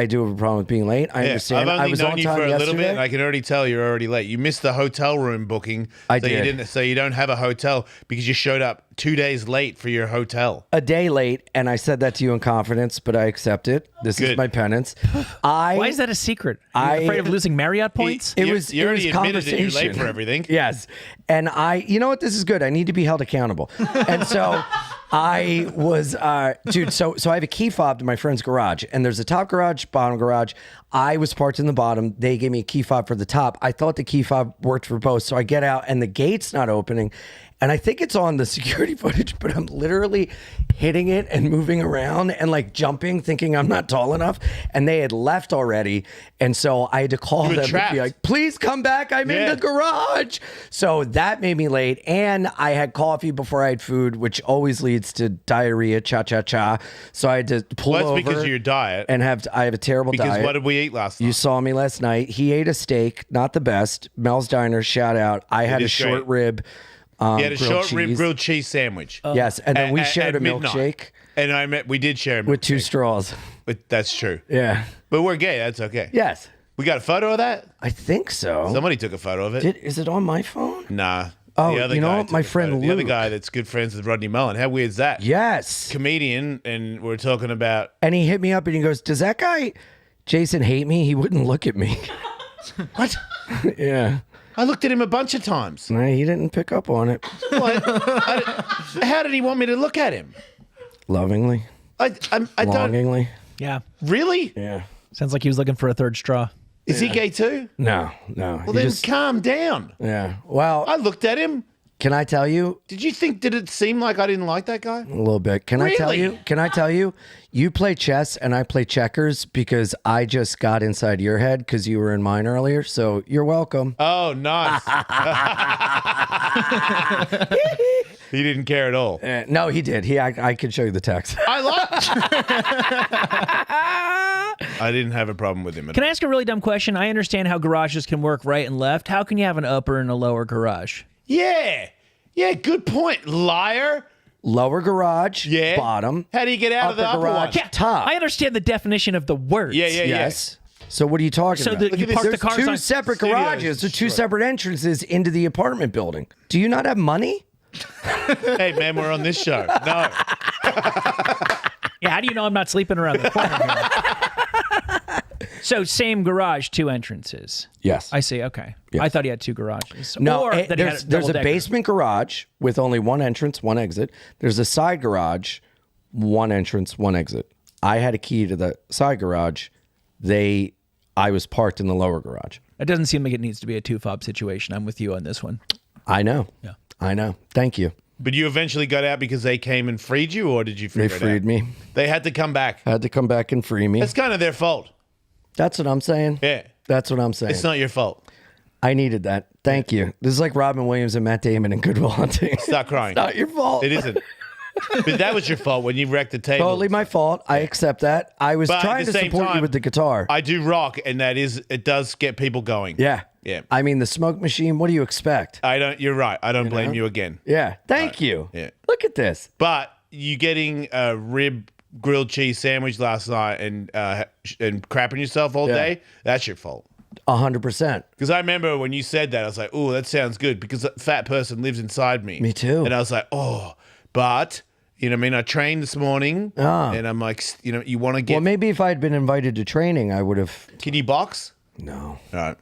I do have a problem with being late. I understand. I've I only was known on you time for a little yesterday. bit, and I can already tell you're already late. You missed the hotel room booking. So you don't have a hotel because you showed up 2 days late for your hotel. A day late, and I said that to you in confidence, but I accept it. This is my penance. Why is that a secret? Are you afraid of losing Marriott points? You already admitted that you're late for everything. Yes. And you know what? This is good. I need to be held accountable. And so I was, dude, so I have a key fob to my friend's garage, and there's a top garage, bottom garage. I was parked in the bottom. They gave me a key fob for the top. I thought the key fob worked for both. So I get out, and the gate's not opening. And I think it's on the security footage, but I'm literally hitting it and moving around and like jumping, thinking I'm not tall enough. And they had left already. And so I had to call them and be like, please come back. I'm in the garage. So that made me late. And I had coffee before I had food, which always leads to diarrhea, cha-cha-cha. So I had to pull over. Well, that's because of your diet. And I have a terrible diet. Because what did we eat last night? You saw me last night. He ate a steak, not the best. Mel's Diner, shout out. I had a short rib. He had a short rib grilled cheese sandwich. Yes, and then we shared a milkshake. And we did share a milkshake. With 2 straws. That's true. Yeah. But we're gay. That's okay. Yes. We got a photo of that? I think so. Somebody took a photo of it. Is it on my phone? Nah. Oh, the other you know guy what? My friend Luke. The other guy that's good friends with Rodney Mullen. How weird is that? Yes. Comedian, and we're talking about... And he hit me up and he goes, does that guy, Jason, hate me? He wouldn't look at me. What? Yeah. I looked at him a bunch of times. No, he didn't pick up on it. What? How did he want me to look at him? Lovingly. I Longingly. Yeah. Really? Yeah. Sounds like he was looking for a third straw. Is he gay too? No. Well, then calm down. Yeah. Well, I looked at him. Can I tell you? Did it seem like I didn't like that guy? A little bit. Can I tell you? You play chess and I play checkers because I just got inside your head because you were in mine earlier. So you're welcome. Oh, nice. He didn't care at all. No, he did. I could show you the text. I didn't have a problem with him at all. Can I ask a really dumb question? I understand how garages can work right and left. How can you have an upper and a lower garage? Yeah, good point, liar. Lower garage, bottom. How do you get out of the upper garage, one? top. I understand the definition of the words. Yes. So what are you talking about? You park the cars There's 2 on separate garages. There's 2 separate entrances into the apartment building. Do you not have money? Hey, man, we're on this show. No. Yeah, how do you know I'm not sleeping around the corner here? So same garage, 2 entrances. Yes. I see. Okay. Yes. I thought he had 2 garages. No, or that there's a basement garage with only 1 entrance, 1 exit. There's a side garage, 1 entrance, 1 exit. I had a key to the side garage. I was parked in the lower garage. It doesn't seem like it needs to be a 2-fob situation. I'm with you on this one. I know. Yeah. I know. Thank you. But you eventually got out because they came and freed you, or did you figure it out? They freed me. They had to come back. I had to come back and free me. That's kind of their fault. That's what I'm saying. Yeah. That's what I'm saying. It's not your fault. I needed that. Thank you. This is like Robin Williams and Matt Damon in Good Will Hunting. Stop crying. It's not your fault. It isn't. But that was your fault when you wrecked the table. Totally my fault. I accept that. I was trying to support you with the guitar. I do rock, and it does get people going. Yeah. Yeah. I mean, the smoke machine, what do you expect? You're right. I don't blame you again. Yeah. Thank you. Yeah. Look at this. But you getting a rib grilled cheese sandwich last night and crapping yourself all day, that's your fault. 100%. Because I remember when you said that, I was like, oh, that sounds good, because that fat person lives inside me. Me too. And I was like, oh, but, you know what I mean? I trained this morning, and I'm like, you want to get... Well, maybe if I had been invited to training, I would have... Can you box? No. All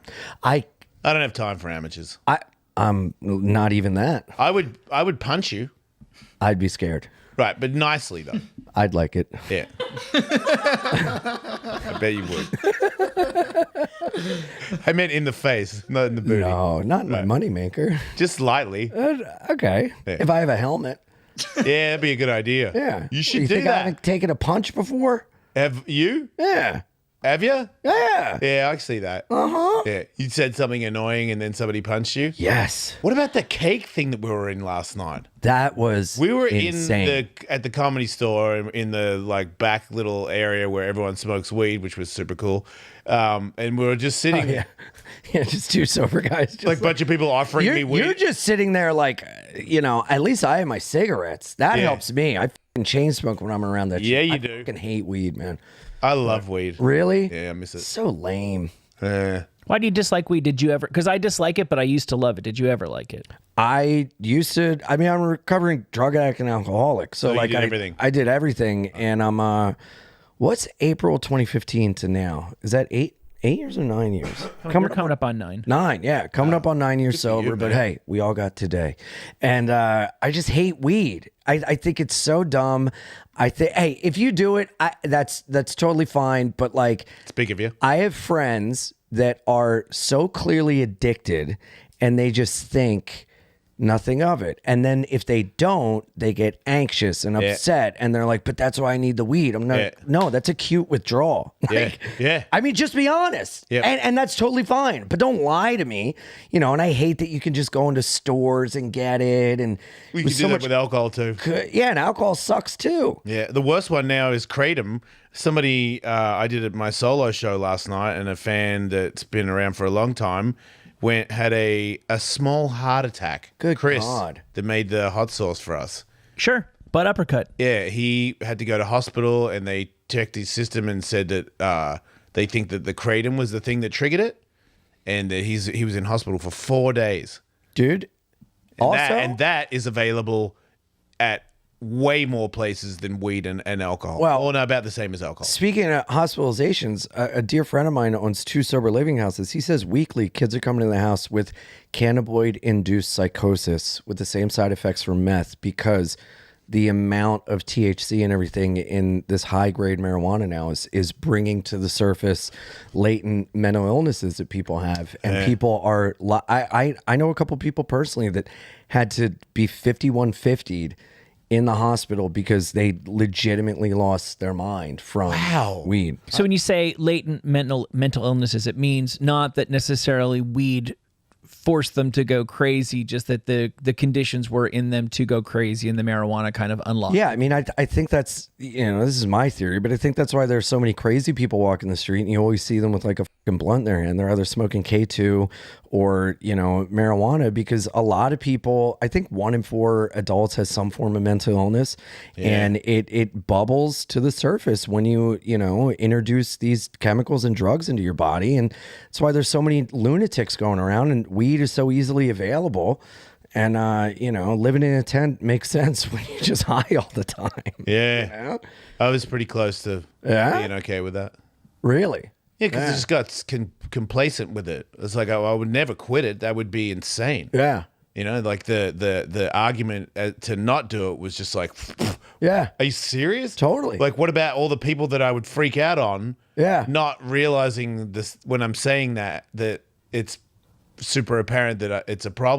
right. I don't have time for amateurs. I'm not even that. I would punch you. I'd be scared. Right, but nicely, though. I'd like it. Yeah. I bet you would. I meant in the face, not in the booty. No, not in my moneymaker. Just lightly. Okay. Yeah. If I have a helmet. Yeah, that'd be a good idea. Yeah. You should do think that. I've taken a punch before? Have you? Yeah. Have you? Yeah. Yeah, I see that. Uh-huh. Yeah. You said something annoying and then somebody punched you? Yes. What about the cake thing that we were in last night? That was We were insane. at the comedy store in the like back little area where everyone smokes weed, which was super cool. And we were just sitting Yeah, just 2 sober guys. Just like a bunch of people offering me weed. You're just sitting there like, at least I have my cigarettes. That helps me. I fucking chain smoke when I'm around that shit. Yeah, you I do. fucking hate weed, man. I love weed. Really? Yeah, I miss it. So lame. Why do you dislike weed? Did you ever? Because I dislike it, but I used to love it. Did you ever like it? I used to. I mean, I'm a recovering drug addict and alcoholic. So, you like, did everything. I did everything, and I'm. What's April 2015 to now? Is that 8 years or 9 years? You're coming up on 9. 9, yeah, coming up on 9 years sober. But hey, we all got today, and I just hate weed. I think it's so dumb. I think, hey, if you do it, that's totally fine. But like, It's big of you. I have friends that are so clearly addicted, and they just think nothing of it. And then if they don't, they get anxious and upset, and they're like, "But that's why I need the weed." I'm not. No, that's acute withdrawal. Like, Yeah. I mean, just be honest. Yeah. And that's totally fine. But don't lie to me. You know. And I hate that you can just go into stores and get it. And We can do that with alcohol too. yeah, and alcohol sucks too. Yeah, the worst one now is Kratom. Somebody, I did at my solo show last night, and a fan that's been around for a long time had a small heart attack. Good Chris, God. that made the hot sauce for us. Sure, butt uppercut. Yeah, he had to go to hospital, and they checked his system and said that they think that the Kratom was the thing that triggered it, and that he was in hospital for 4 days. Dude. Also, That is available at way more places than weed and alcohol. Well- or no, about the same as alcohol. speaking of hospitalizations, a dear friend of mine owns 2 sober living houses. He says weekly kids are coming to the house with cannabinoid-induced psychosis with the same side effects from meth, because the amount of THC and everything in this high-grade marijuana now is bringing to the surface latent mental illnesses that people have. And people are... I know a couple people personally that had to be 5150'd in the hospital because they legitimately lost their mind from weed. So when you say latent mental illnesses, it means not that necessarily weed forced them to go crazy, just that the conditions were in them to go crazy, and the marijuana kind of unlocked. Yeah, I mean, I think that's, this is my theory, but I think that's why there's so many crazy people walking the street, and you always see them with like a fucking blunt in their hand. They're either smoking K2 or, marijuana, because a lot of people, I think 1 in 4 adults has some form of mental illness, and it bubbles to the surface when you, introduce these chemicals and drugs into your body. And that's why there's so many lunatics going around, and weed is so easily available. And, living in a tent makes sense when you're just high all the time. Yeah. I was pretty close to being okay with that. Really? Yeah, because I just got complacent with it. It's like I would never quit it. That would be insane. Yeah. Like the argument to not do it was just like, Yeah. are you serious? Totally. Like, what about all the people that I would freak out on? Yeah. Not realizing this when I'm saying that it's super apparent that it's a problem.